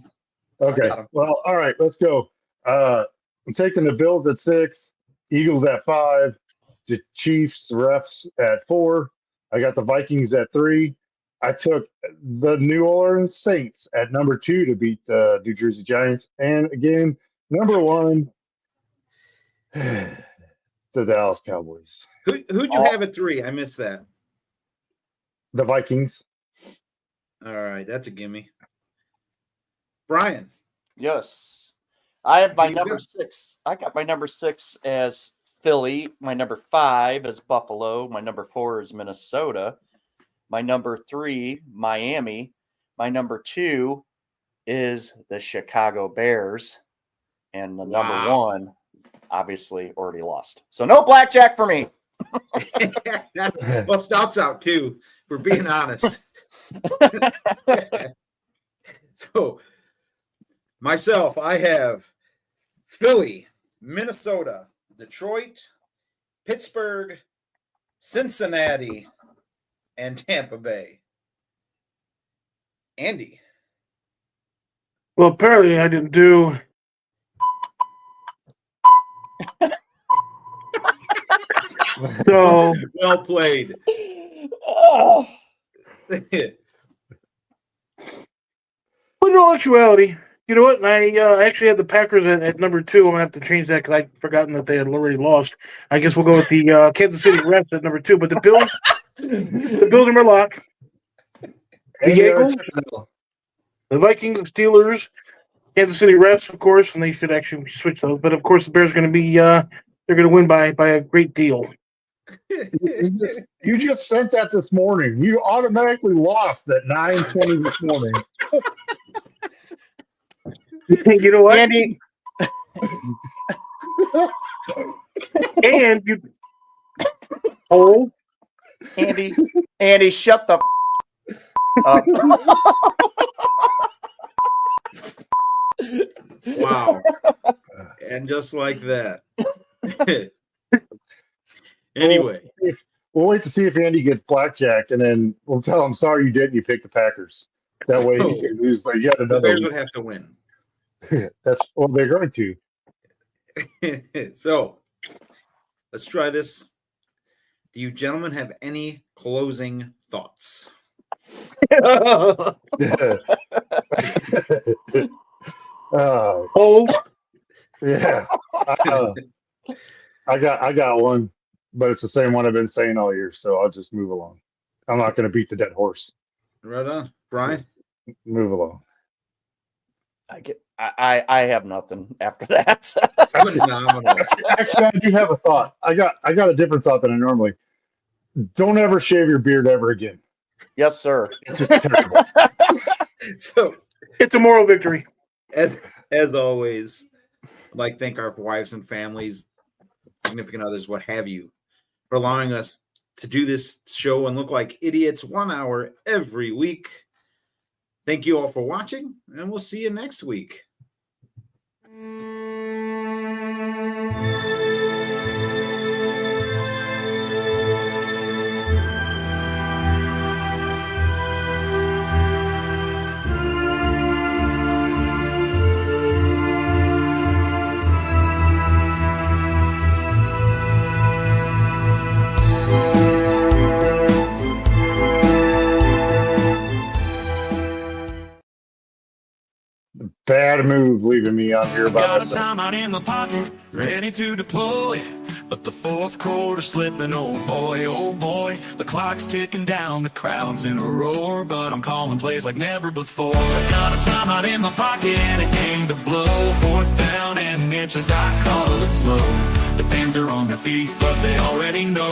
Okay. Well, all right, let's go. I'm taking the Bills at 6, Eagles at 5, the Chiefs, refs at 4. I got the Vikings at 3. I took the New Orleans Saints at number 2 to beat the New Jersey Giants. And again, number 1, the Dallas Cowboys. Who'd you have at 3? I missed that. The Vikings. All right, that's a gimme. Brian. Yes. I have my number 6. I got my number 6 as Philly. My number 5 is Buffalo. My number 4 is Minnesota. My number 3, Miami. My number 2 is the Chicago Bears. And the number 1, obviously, already lost. So no blackjack for me. Well, Stout's out too, if we're being honest. So, myself, I have Philly, Minnesota, Detroit, Pittsburgh, Cincinnati, and Tampa Bay. Andy. Well, apparently I didn't do. So well played. Oh. But in all actuality, you know what? I actually had the Packers at number 2. I'm going to have to change that because I'd forgotten that they had already lost. I guess we'll go with the Kansas City Refs at number 2. But the Bills, are my lock. The Eagles, the Vikings, the Steelers, Kansas City Refs, of course, and they should actually switch those. But, of course, the Bears are going to be they're going to win by a great deal. You just sent that this morning. You automatically lost at 9:20 this morning. You know what? Andy. And you. Oh. Andy, shut the up. Wow. And just like that. Anyway. We'll wait to see if Andy gets blackjack, and then we'll tell him, sorry you didn't. You picked the Packers. That way he can lose like yet another. The Bears would have to win. They're going to. So, let's try this. Do you gentlemen have any closing thoughts? Oh, yeah. I got one, but it's the same one I've been saying all year, so I'll just move along. I'm not going to beat the dead horse. Right on, Brian. Move along. I have nothing after that. Phenomenal. Actually, I do have a thought. I got a different thought than I normally. Don't ever shave your beard ever again. Yes, sir. It's just terrible. So it's a moral victory. As always, I'd like to thank our wives and families, significant others, what have you, for allowing us to do this show and look like idiots 1 hour every week. Thank you all for watching, and we'll see you next week. Bad move leaving me out here by Got a myself. timeout in my pocket, ready to deploy. But the fourth quarter slipping, oh boy. The clock's ticking down, the crowd's in a roar. But I'm calling plays like never before. I got a timeout in my pocket and a game to blow. 4th down and inches, I call it slow. The fans are on their feet, but they already know.